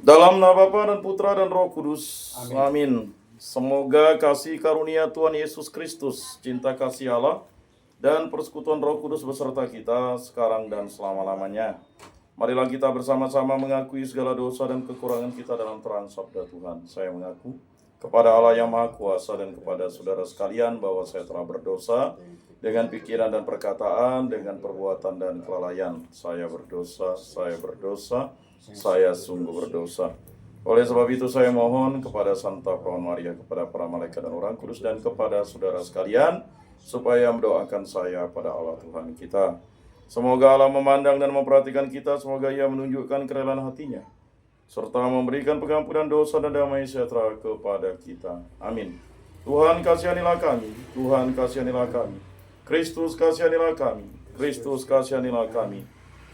Dalam nama Bapa dan Putra dan Roh Kudus. Amin. Amin. Semoga kasih karunia Tuhan Yesus Kristus, cinta kasih Allah, dan persekutuan Roh Kudus beserta kita sekarang dan selama-lamanya. Marilah kita bersama-sama mengakui segala dosa dan kekurangan kita dalam terang sabda Tuhan. Saya mengaku kepada Allah yang Maha Kuasa dan kepada saudara sekalian bahwa saya telah berdosa dengan pikiran dan perkataan, dengan perbuatan dan kelalaian. Saya berdosa, saya sungguh berdosa. Oleh sebab itu saya mohon kepada Santa Perawan Maria, kepada para malaikat dan orang kudus, dan kepada saudara sekalian, supaya mendoakan saya pada Allah Tuhan kita. Semoga Allah memandang dan memperhatikan kita, semoga Ia menunjukkan kerelaan hatinya, serta memberikan pengampunan dosa dan damai sejahtera kepada kita. Amin. Tuhan kasihanilah kami, Tuhan kasihanilah kami. Kristus kasihanilah kami, Kristus kasihanilah kami.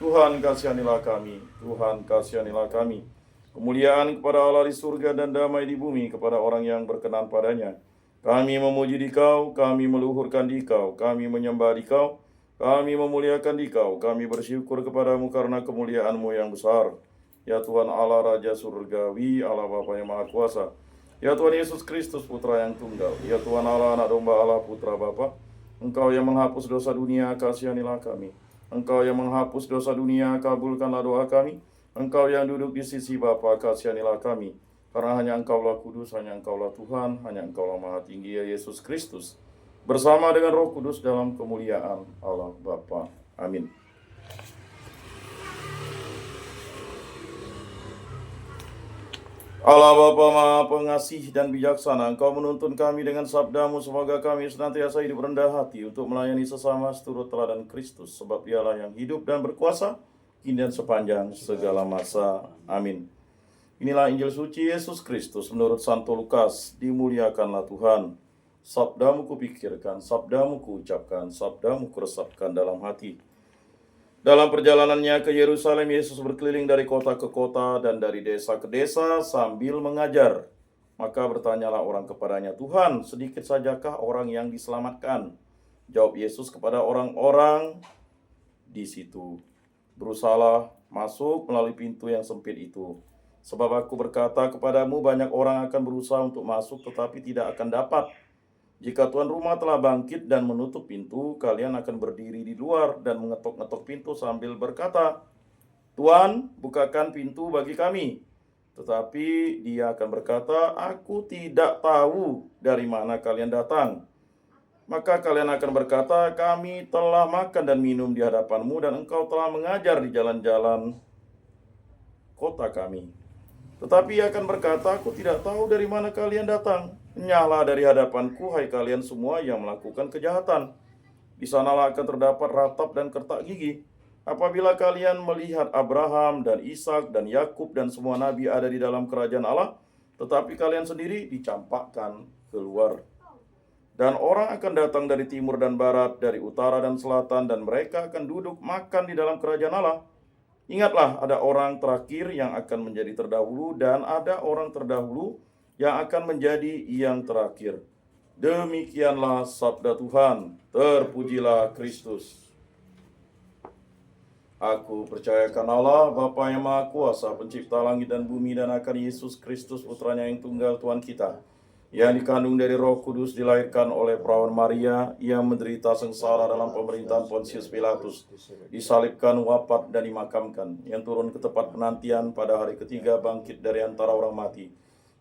Tuhan kasihanilah kami, Tuhan kasihanilah kami. Kemuliaan kepada Allah di surga dan damai di bumi kepada orang yang berkenan padanya. Kami memuji Dikau, kami meluhurkan Dikau, kami menyembah Dikau, kami memuliakan Dikau, kami bersyukur kepadamu karena kemuliaan-Mu yang besar. Ya Tuhan Allah Raja Surgawi, Allah Bapa yang Maha Kuasa. Ya Tuhan Yesus Kristus Putra yang tunggal. Ya Tuhan Allah, Anak Domba Allah, Putra Bapa. Engkau yang menghapus dosa dunia, kasihanilah kami. Engkau yang menghapus dosa dunia, kabulkanlah doa kami. Engkau yang duduk di sisi Bapa, kasihanilah kami. Karena hanya Engkaulah kudus, hanya Engkaulah Tuhan, hanya Engkaulah Maha Tinggi, ya Yesus Kristus. Bersama dengan Roh Kudus dalam kemuliaan Allah Bapa. Amin. Allah Bapa Maha Pengasih dan Bijaksana, Engkau menuntun kami dengan sabda-Mu, semoga kami senantiasa hidup rendah hati untuk melayani sesama seturut teladan Kristus, sebab Dialah yang hidup dan berkuasa kini dan sepanjang segala masa. Amin. Inilah Injil suci Yesus Kristus menurut Santo Lukas. Dimuliakanlah Tuhan. Sabda-Mu kupikirkan, sabda-Mu kuucapkan, sabda-Mu kuresapkan dalam hati. Dalam perjalanannya ke Yerusalem, Yesus berkeliling dari kota ke kota dan dari desa ke desa sambil mengajar. Maka bertanyalah orang kepadanya, "Tuhan, sedikit sajakah orang yang diselamatkan?" Jawab Yesus kepada orang-orang di situ, "Berusahalah masuk melalui pintu yang sempit itu. Sebab aku berkata kepadamu, banyak orang akan berusaha untuk masuk tetapi tidak akan dapat. Jika tuan rumah telah bangkit dan menutup pintu, kalian akan berdiri di luar dan mengetok-ngetok pintu sambil berkata, 'Tuan, bukakan pintu bagi kami.' Tetapi dia akan berkata, 'Aku tidak tahu dari mana kalian datang.' Maka kalian akan berkata, 'Kami telah makan dan minum di hadapanmu dan engkau telah mengajar di jalan-jalan kota kami.' Tetapi ia akan berkata, 'Aku tidak tahu dari mana kalian datang. Enyahlah dari hadapanku, hai kalian semua yang melakukan kejahatan.' Di sanalah akan terdapat ratap dan kertak gigi. Apabila kalian melihat Abraham dan Ishak dan Yakub dan semua nabi ada di dalam kerajaan Allah, tetapi kalian sendiri dicampakkan keluar. Dan orang akan datang dari timur dan barat, dari utara dan selatan, dan mereka akan duduk makan di dalam kerajaan Allah. Ingatlah, ada orang terakhir yang akan menjadi terdahulu, dan ada orang terdahulu yang akan menjadi yang terakhir. Demikianlah sabda Tuhan. Terpujilah Kristus. Aku percayakan Allah, Bapa yang Maha Kuasa, pencipta langit dan bumi, dan akan Yesus Kristus, putranya yang tunggal Tuhan kita, yang dikandung dari Roh Kudus, dilahirkan oleh perawan Maria, yang menderita sengsara dalam pemerintahan Pontius Pilatus, disalibkan, wafat, dan dimakamkan, yang turun ke tempat penantian, pada hari ketiga bangkit dari antara orang mati,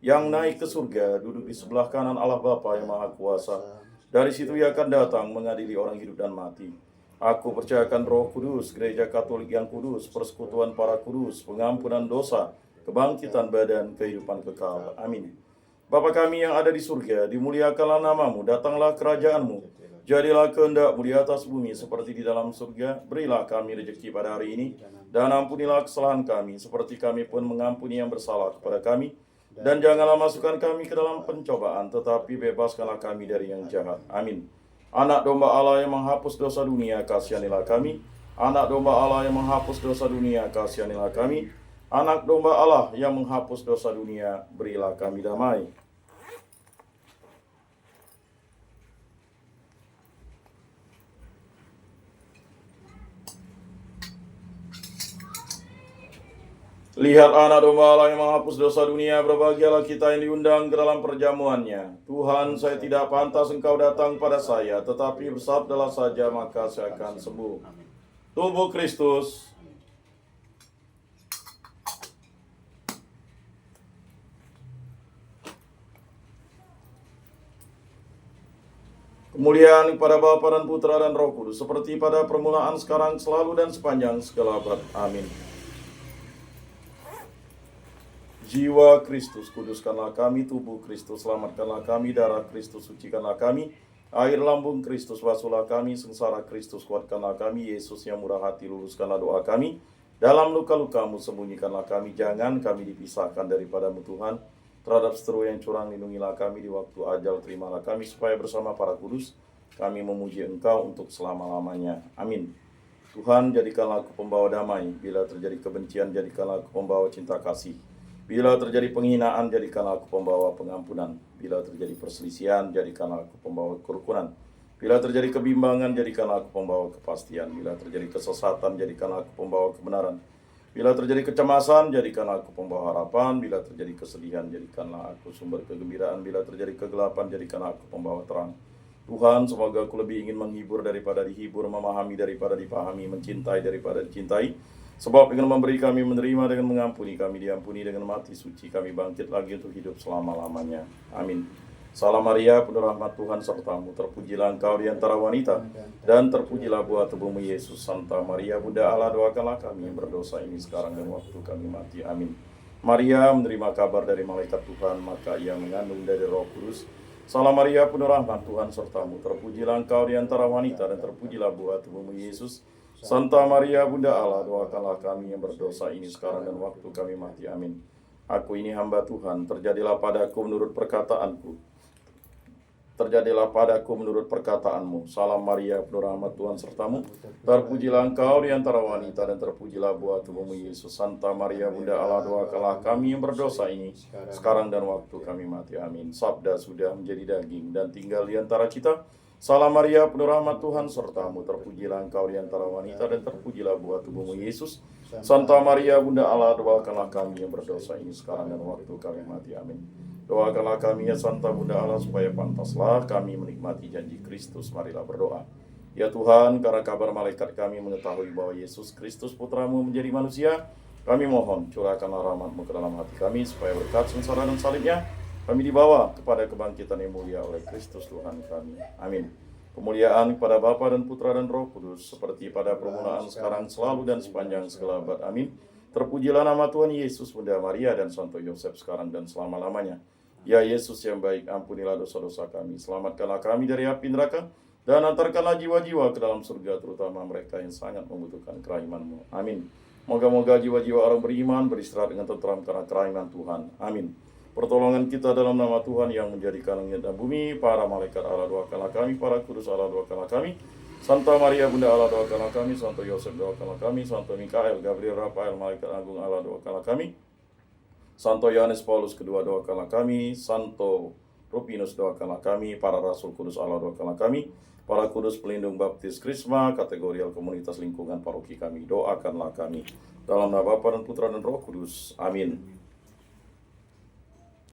yang naik ke surga, duduk di sebelah kanan Allah Bapa yang Maha Kuasa. Dari situ ia akan datang mengadili orang hidup dan mati. Aku percayakan Roh Kudus, gereja Katolik yang kudus, persekutuan para kudus, pengampunan dosa, kebangkitan badan, kehidupan kekal. Amin. Bapa kami yang ada di surga, dimuliakanlah namamu, datanglah kerajaanmu, jadilah kehendak-mu di atas bumi seperti di dalam surga. Berilah kami rezeki pada hari ini, dan ampunilah kesalahan kami, seperti kami pun mengampuni yang bersalah kepada kami. Dan janganlah masukkan kami ke dalam pencobaan, tetapi bebaskanlah kami dari yang jahat. Amin. Anak domba Allah yang menghapus dosa dunia, kasihanilah kami. Anak domba Allah yang menghapus dosa dunia, kasihanilah kami. Anak domba Allah yang menghapus dosa dunia, berilah kami damai. Lihat anak domba Allah yang menghapus dosa dunia, berbahagialah kita yang diundang ke dalam perjamuannya. Tuhan, saya tidak pantas Engkau datang pada saya, tetapi bersabdalah saja maka saya akan sembuh. Tubuh Kristus. Kemuliaan kepada Bapa dan Putra dan Roh Kudus, seperti pada permulaan, sekarang, selalu, dan sepanjang segala abad. Amin. Jiwa Kristus, kuduskanlah kami. Tubuh Kristus, selamatkanlah kami. Darah Kristus, sucikanlah kami. Air lambung Kristus, basuhlah kami. Sengsara Kristus, kuatkanlah kami. Yesus yang murah hati, luluskanlah doa kami. Dalam luka-lukamu, sembunyikanlah kami. Jangan kami dipisahkan daripadamu Tuhan. Terhadap seteru yang curang, lindungilah kami. Di waktu ajal, terimalah kami, supaya bersama para kudus kami memuji Engkau untuk selama-lamanya. Amin. Tuhan, jadikanlah aku pembawa damai. Bila terjadi kebencian, jadikanlah aku pembawa cinta kasih. Bila terjadi penghinaan, jadikanlah aku pembawa pengampunan. Bila terjadi perselisihan, jadikanlah aku pembawa kerukunan. Bila terjadi kebimbangan, jadikanlah aku pembawa kepastian. Bila terjadi kesesatan, jadikanlah aku pembawa kebenaran. Bila terjadi kecemasan, jadikanlah aku pembawa harapan. Bila terjadi kesedihan, jadikanlah aku sumber kegembiraan. Bila terjadi kegelapan, jadikanlah aku pembawa terang. Tuhan, semoga aku lebih ingin menghibur daripada dihibur, memahami daripada dipahami, mencintai daripada dicintai. Sebab dengan memberi kami menerima, dengan mengampuni kami diampuni, dengan mati suci kami bangkit lagi untuk hidup selama-lamanya. Amin. Salam Maria, penuh rahmat Tuhan sertamu, terpujilah engkau di antara wanita, dan terpujilah buah tubuhmu Yesus. Santa Maria, Bunda Allah, doakanlah kami yang berdosa ini sekarang dan waktu kami mati. Amin. Maria menerima kabar dari malaikat Tuhan, maka ia mengandung dari Roh Kudus. Salam Maria, penuh rahmat Tuhan sertamu, terpujilah engkau di antara wanita, dan terpujilah buah tubuhmu Yesus. Santa Maria, Bunda Allah, doakanlah kami yang berdosa ini sekarang dan waktu kami mati. Amin. Aku ini hamba Tuhan, terjadilah padaku menurut perkataanku. Terjadilah padaku menurut perkataanmu. Salam Maria, penuh rahmat Tuhan sertamu, terpujilah engkau di antara wanita, dan terpujilah buah tubuhmu Yesus. Santa Maria, Bunda Allah, doakanlah kami yang berdosa ini sekarang dan waktu kami mati. Amin. Sabda sudah menjadi daging dan tinggal di antara kita. Salam Maria, penuh rahmat Tuhan sertamu, terpujilah engkau di antara wanita, dan terpujilah buah tubuhmu Yesus. Santa Maria, Bunda Allah, doakanlah kami yang berdosa ini sekarang dan waktu kami mati. Amin. Doakanlah kami ya Santa Bunda Allah, supaya pantaslah kami menikmati janji Kristus. Marilah berdoa. Ya Tuhan, karena kabar malaikat kami mengetahui bahwa Yesus Kristus Putramu menjadi manusia, kami mohon curahkanlah rahmat-Mu ke dalam hati kami, supaya berkat sengsara dan salibnya kami dibawa kepada kebangkitan yang mulia oleh Kristus Tuhan kami. Amin. Kemuliaan kepada Bapa dan Putra dan Roh Kudus, seperti pada permulaan, sekarang, selalu, dan sepanjang segala abad. Amin. Terpujilah nama Tuhan Yesus, Bunda Maria, dan Santo Yosef sekarang dan selama-lamanya. Ya Yesus yang baik, ampunilah dosa-dosa kami, selamatkanlah kami dari api neraka, dan antarkanlah jiwa-jiwa ke dalam surga, terutama mereka yang sangat membutuhkan kerahiman-Mu. Amin. Moga-moga jiwa-jiwa orang beriman beristirahat dengan tentram karena kerahiman Tuhan. Amin. Pertolongan kita dalam nama Tuhan yang menjadikan langit dan bumi. Para malaikat Allah, doakanlah kami. Para kudus Allah, doakanlah kami. Santa Maria, Bunda Allah, doakanlah kami. Santo Yosef, doakanlah kami. Santo Mikael, Gabriel, Rafael, malaikat agung Allah, doakanlah kami. Santo Yohanes Paulus kedua, doakanlah kami. Santo Rupinus, doakanlah kami. Para rasul kudus Allah, doakanlah kami. Para kudus pelindung baptis Krisma, kategorial komunitas lingkungan paroki kami, doakanlah kami. Dalam nama Bapa dan Putra dan Roh Kudus. Amin.